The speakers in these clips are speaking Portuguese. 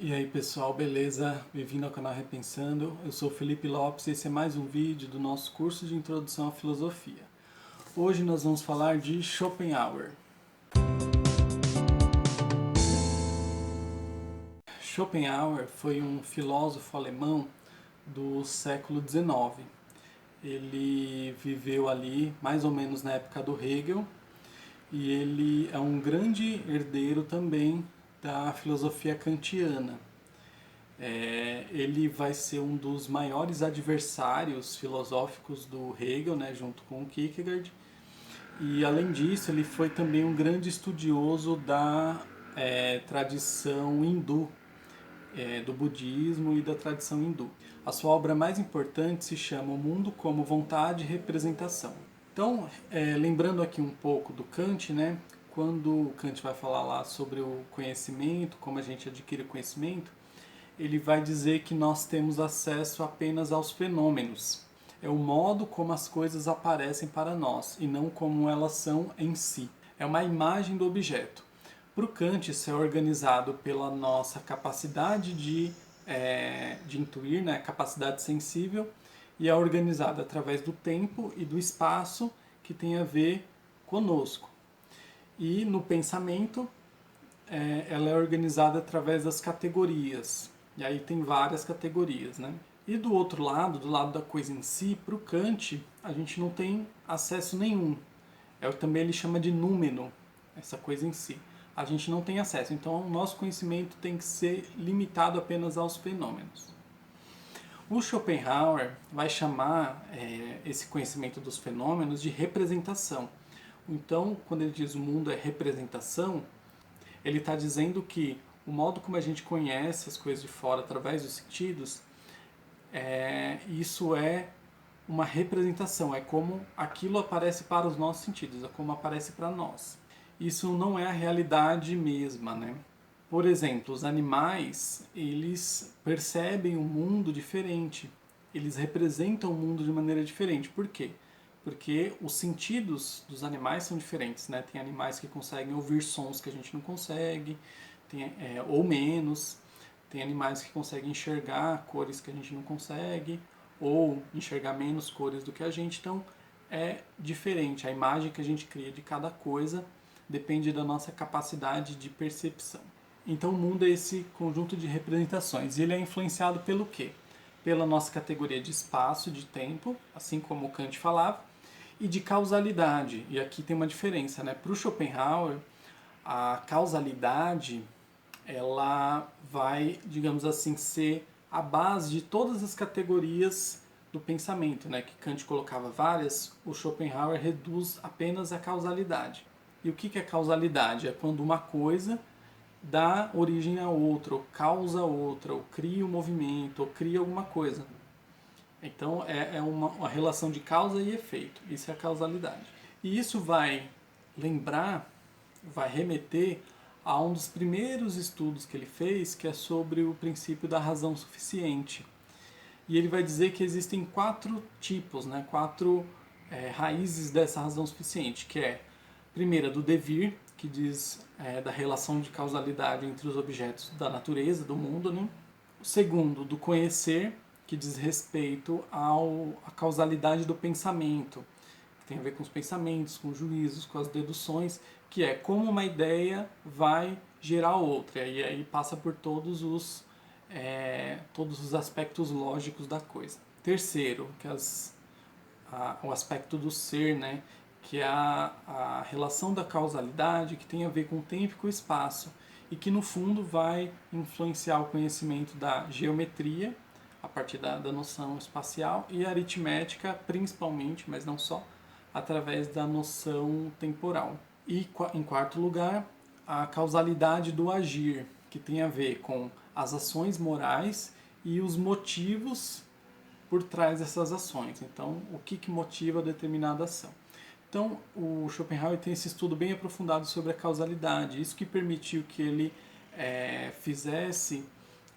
E aí pessoal, beleza? Bem-vindo ao canal Repensando. Eu sou o Felipe Lopes e esse é mais um vídeo do nosso curso de Introdução à Filosofia. Hoje nós vamos falar de Schopenhauer. Schopenhauer foi um filósofo alemão do século XIX. Ele viveu ali mais ou menos na época do Hegel e ele é um grande herdeiro também da filosofia kantiana. Ele vai ser um dos maiores adversários filosóficos do Hegel, né, junto com o Kierkegaard. E além disso, ele foi também um grande estudioso da tradição hindu, do budismo e da tradição hindu. A sua obra mais importante se chama O Mundo como Vontade e Representação. Então, lembrando aqui um pouco do Kant, né? Quando Kant vai falar lá sobre o conhecimento, como a gente adquire conhecimento, ele vai dizer que nós temos acesso apenas aos fenômenos. É o modo como as coisas aparecem para nós e não como elas são em si. É uma imagem do objeto. Para o Kant, isso é organizado pela nossa capacidade de intuir, né, capacidade sensível, e é organizado através do tempo e do espaço que tem a ver conosco. E no pensamento, ela é organizada através das categorias. E aí tem várias categorias, né? E do outro lado, do lado da coisa em si, para o Kant, a gente não tem acesso nenhum. Também ele chama de númeno, essa coisa em si. A gente não tem acesso. Então, o nosso conhecimento tem que ser limitado apenas aos fenômenos. O Schopenhauer vai chamar esse conhecimento dos fenômenos de representação. Então, quando ele diz o mundo é representação, ele está dizendo que o modo como a gente conhece as coisas de fora através dos sentidos, isso é uma representação, é como aquilo aparece para os nossos sentidos, é como aparece para nós. Isso não é a realidade mesma, né? Por exemplo, os animais, eles percebem o mundo diferente, eles representam o mundo de maneira diferente. Por quê? Porque os sentidos dos animais são diferentes, né? Tem animais que conseguem ouvir sons que a gente não consegue, ou menos. Tem animais que conseguem enxergar cores que a gente não consegue, ou enxergar menos cores do que a gente. Então, é diferente. A imagem que a gente cria de cada coisa depende da nossa capacidade de percepção. Então, o mundo é esse conjunto de representações. E ele é influenciado pelo quê? Pela nossa categoria de espaço, de tempo, assim como o Kant falava, e de causalidade. E aqui tem uma diferença, né? Para o Schopenhauer, a causalidade ela vai, digamos assim, ser a base de todas as categorias do pensamento, né? Que Kant colocava várias, o Schopenhauer reduz apenas a causalidade. E o que é causalidade? É quando uma coisa dá origem a outra, ou causa outra, ou cria um movimento, ou cria alguma coisa. Então é uma relação de causa e efeito. Isso é a causalidade. E isso vai lembrar, vai remeter a um dos primeiros estudos que ele fez, que é sobre o princípio da razão suficiente. E ele vai dizer que existem quatro tipos, né, quatro raízes dessa razão suficiente, que é a primeira do devir, que diz da relação de causalidade entre os objetos da natureza, do mundo, né? O segundo, do conhecer, que diz respeito à causalidade do pensamento, que tem a ver com os pensamentos, com os juízos, com as deduções, que é como uma ideia vai gerar outra, e aí passa por todos os aspectos lógicos da coisa. Terceiro, que o aspecto do ser, né, que é a relação da causalidade, que tem a ver com o tempo e com o espaço, e que no fundo vai influenciar o conhecimento da geometria, a partir da noção espacial, e a aritmética principalmente, mas não só, através da noção temporal. E em quarto lugar, a causalidade do agir, que tem a ver com as ações morais e os motivos por trás dessas ações. Então, o que motiva determinada ação. Então, o Schopenhauer tem esse estudo bem aprofundado sobre a causalidade, isso que permitiu que ele fizesse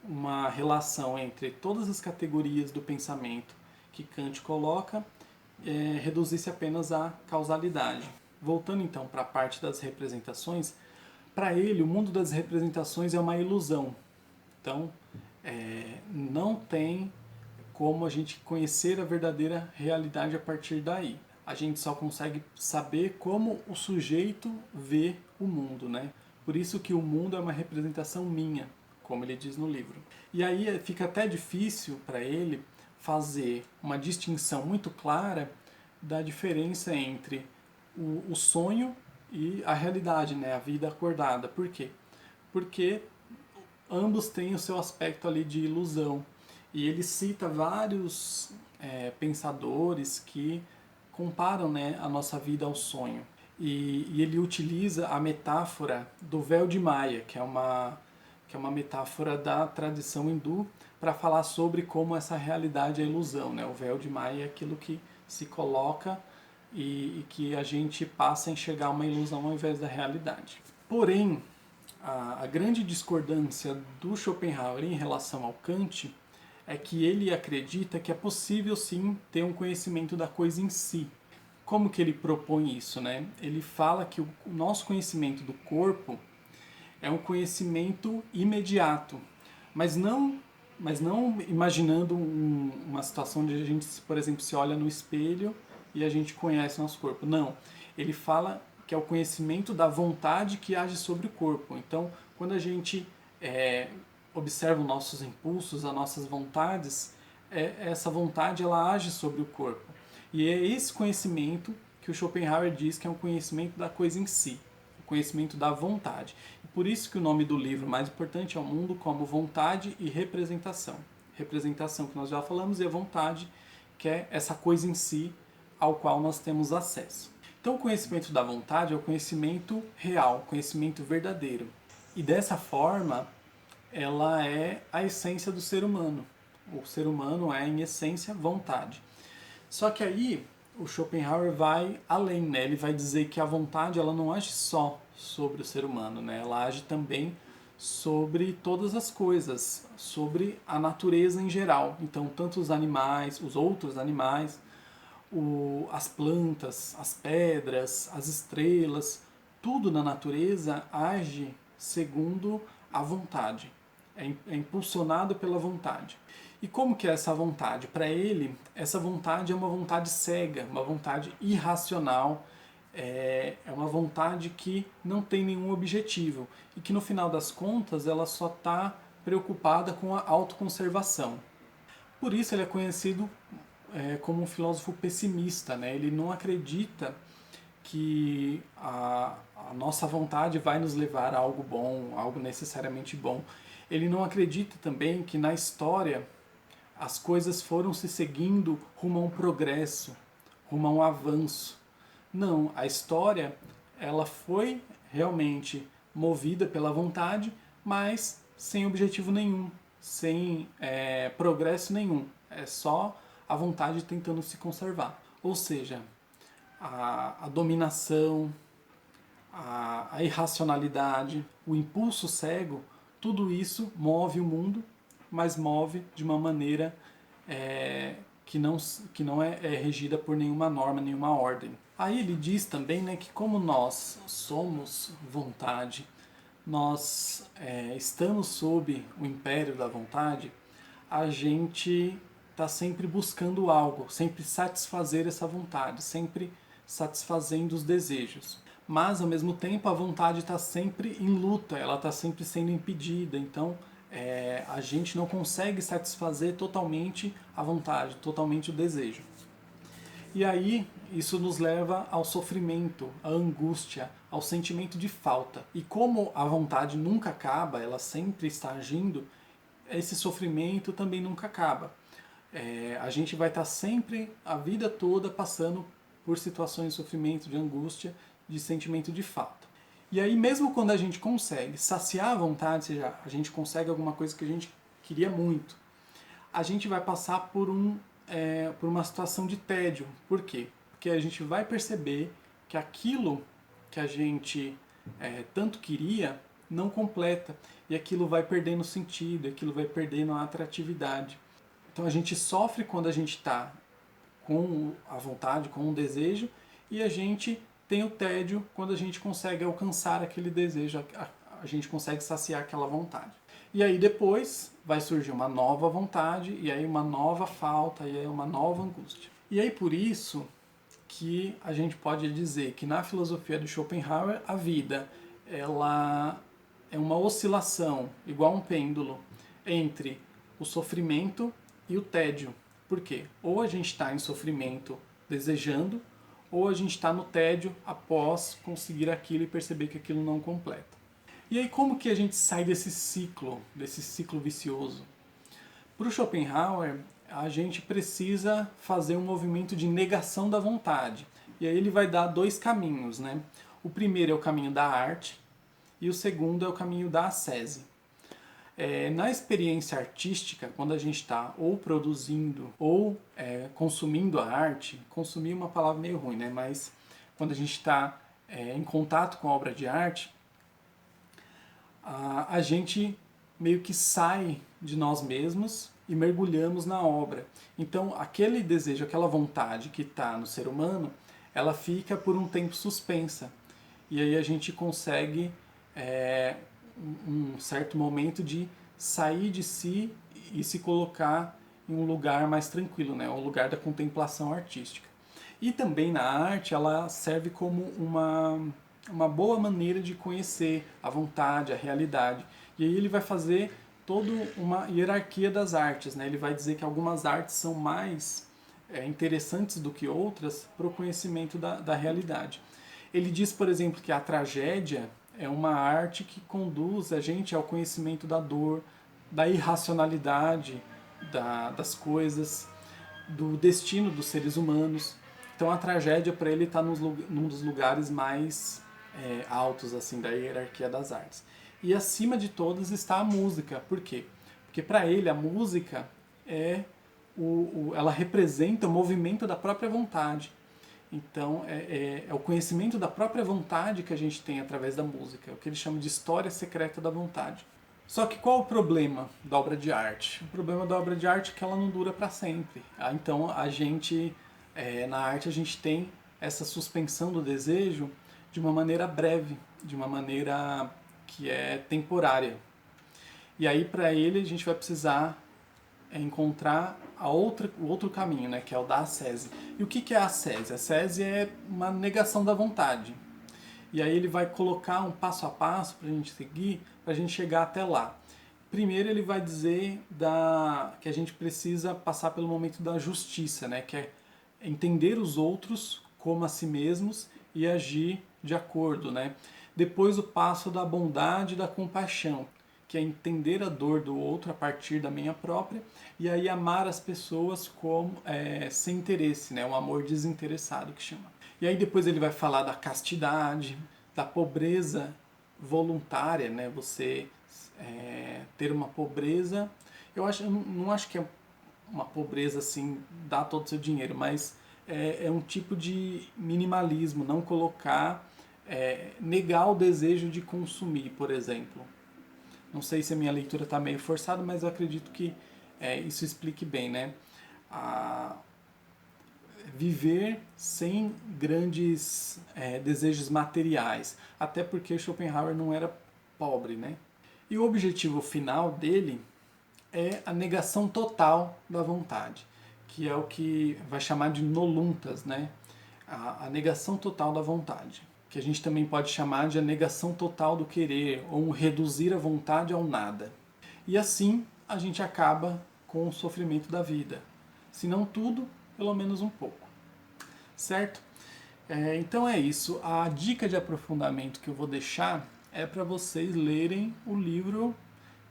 uma relação entre todas as categorias do pensamento que Kant coloca, reduzisse apenas à causalidade. Voltando então para a parte das representações, para ele o mundo das representações é uma ilusão. Então, não tem como a gente conhecer a verdadeira realidade a partir daí. A gente só consegue saber como o sujeito vê o mundo, né? Por isso que o mundo é uma representação minha, como ele diz no livro. E aí fica até difícil para ele fazer uma distinção muito clara da diferença entre o sonho e a realidade, né? A vida acordada. Por quê? Porque ambos têm o seu aspecto ali de ilusão. E ele cita vários pensadores que comparam, né, a nossa vida ao sonho. E ele utiliza a metáfora do véu de Maia, que é uma metáfora da tradição hindu, para falar sobre como essa realidade é ilusão. Né? O véu de Maia é aquilo que se coloca e que a gente passa a enxergar uma ilusão ao invés da realidade. Porém, a grande discordância do Schopenhauer em relação ao Kant é que ele acredita que é possível sim ter um conhecimento da coisa em si. Como que ele propõe isso, né? Ele fala que o nosso conhecimento do corpo é um conhecimento imediato, mas não imaginando uma situação onde a gente, por exemplo, se olha no espelho e a gente conhece o nosso corpo. Não, ele fala que é o conhecimento da vontade que age sobre o corpo. Então, quando a gente observa os nossos impulsos, as nossas vontades, essa vontade ela age sobre o corpo. E é esse conhecimento que o Schopenhauer diz que é um conhecimento da coisa em si, o conhecimento da vontade. E por isso que o nome do livro mais importante é O Mundo como Vontade e Representação. Representação que nós já falamos e a vontade, que é essa coisa em si ao qual nós temos acesso. Então o conhecimento da vontade é o conhecimento real, conhecimento verdadeiro. E dessa forma, ela é a essência do ser humano. O ser humano é, em essência, vontade. Só que aí o Schopenhauer vai além, né? Ele vai dizer que a vontade ela não age só sobre o ser humano, né? Ela age também sobre todas as coisas, sobre a natureza em geral. Então, tanto os animais, os outros animais, as plantas, as pedras, as estrelas, tudo na natureza age segundo a vontade. É impulsionado pela vontade. E como que é essa vontade? Para ele, essa vontade é uma vontade cega, uma vontade irracional, é uma vontade que não tem nenhum objetivo e que no final das contas ela só está preocupada com a autoconservação. Por isso ele é conhecido como um filósofo pessimista, né? Ele não acredita que a nossa vontade vai nos levar a algo bom, algo necessariamente bom. Ele não acredita também que na história as coisas foram se seguindo rumo a um progresso, rumo a um avanço. Não, a história ela foi realmente movida pela vontade, mas sem objetivo nenhum, sem progresso nenhum. É só a vontade tentando se conservar. Ou seja, a dominação, a irracionalidade, o impulso cego, tudo isso move o mundo, mas move de uma maneira que não é regida por nenhuma norma, nenhuma ordem. Aí ele diz também, né, que como nós somos vontade, nós estamos sob o império da vontade, a gente está sempre buscando algo, sempre satisfazer essa vontade, sempre satisfazendo os desejos. Mas, ao mesmo tempo, a vontade está sempre em luta, ela está sempre sendo impedida. Então, a gente não consegue satisfazer totalmente a vontade, totalmente o desejo. E aí, isso nos leva ao sofrimento, à angústia, ao sentimento de falta. E como a vontade nunca acaba, ela sempre está agindo, esse sofrimento também nunca acaba. A gente vai estar sempre, a vida toda, passando por situações de sofrimento, de angústia, de sentimento de falta. E aí, mesmo quando a gente consegue saciar a vontade, ou seja, a gente consegue alguma coisa que a gente queria muito, a gente vai passar por uma situação de tédio. Por quê? Porque a gente vai perceber que aquilo que a gente tanto queria não completa, e aquilo vai perdendo sentido, aquilo vai perdendo a atratividade. Então a gente sofre quando a gente está com a vontade, com o desejo, e a gente tem o tédio quando a gente consegue alcançar aquele desejo, a gente consegue saciar aquela vontade. E aí depois vai surgir uma nova vontade, e aí uma nova falta, e aí uma nova angústia. E aí por isso que a gente pode dizer que na filosofia do Schopenhauer a vida ela é uma oscilação, igual um pêndulo, entre o sofrimento e o tédio. Por quê? Ou a gente está em sofrimento desejando, ou a gente está no tédio após conseguir aquilo e perceber que aquilo não completa. E aí como que a gente sai desse ciclo vicioso? Para o Schopenhauer, a gente precisa fazer um movimento de negação da vontade. E aí ele vai dar dois caminhos, né? O primeiro é o caminho da arte e o segundo é o caminho da ascese. Na experiência artística, quando a gente está ou produzindo ou consumindo a arte, consumir é uma palavra meio ruim, né? Mas quando a gente está em contato com a obra de arte, a gente meio que sai de nós mesmos e mergulhamos na obra. Então, aquele desejo, aquela vontade que está no ser humano, ela fica por um tempo suspensa. E aí a gente consegue um certo momento de sair de si e se colocar em um lugar mais tranquilo, né? Um lugar da contemplação artística. E também na arte ela serve como uma boa maneira de conhecer a vontade, a realidade. E aí ele vai fazer toda uma hierarquia das artes, né? Ele vai dizer que algumas artes são mais interessantes do que outras para o conhecimento da realidade. Ele diz, por exemplo, que a tragédia é uma arte que conduz a gente ao conhecimento da dor, da irracionalidade das coisas, do destino dos seres humanos. Então a tragédia para ele está num dos lugares mais altos assim da hierarquia das artes. E acima de todas está a música. Por quê? Porque para ele a música ela representa o movimento da própria vontade. Então é o conhecimento da própria vontade que a gente tem através da música, é o que ele chama de história secreta da vontade. Só que qual o problema da obra de arte? O problema da obra de arte é que ela não dura para sempre. Então a gente, na arte a gente tem essa suspensão do desejo de uma maneira breve, de uma maneira que é temporária. E aí para ele a gente vai precisar encontrar o outro caminho, né, que é o da ascese. E o que é a ascese? A ascese é uma negação da vontade. E aí ele vai colocar um passo a passo para a gente seguir, para a gente chegar até lá. Primeiro ele vai dizer que a gente precisa passar pelo momento da justiça, né, que é entender os outros como a si mesmos e agir de acordo, né? Depois o passo da bondade e da compaixão, que é entender a dor do outro a partir da minha própria, e aí amar as pessoas como sem interesse, né? Um amor desinteressado que chama. E aí depois ele vai falar da castidade, da pobreza voluntária, né? Você ter uma pobreza, eu não acho que é uma pobreza assim, dar todo o seu dinheiro, mas é um tipo de minimalismo, não colocar, negar o desejo de consumir, por exemplo. Não sei se a minha leitura está meio forçada, mas eu acredito que isso explique bem, né? Viver sem grandes desejos materiais, até porque Schopenhauer não era pobre, né? E o objetivo final dele é a negação total da vontade, que é o que vai chamar de noluntas, né? A negação total da vontade, que a gente também pode chamar de a negação total do querer, ou um reduzir a vontade ao nada. E assim a gente acaba com o sofrimento da vida. Se não tudo, pelo menos um pouco. Certo? Então é isso. A dica de aprofundamento que eu vou deixar é para vocês lerem o livro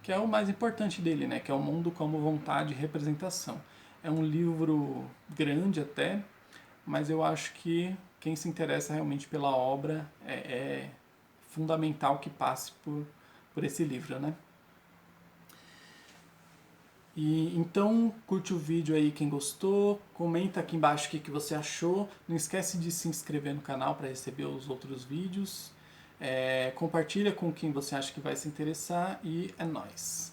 que é o mais importante dele, né? Que é O Mundo como Vontade e Representação. É um livro grande até, mas eu acho que quem se interessa realmente pela obra é fundamental que passe por esse livro, né? E então curte o vídeo aí quem gostou, comenta aqui embaixo o que você achou, não esquece de se inscrever no canal para receber os outros vídeos, compartilha com quem você acha que vai se interessar e é nóis!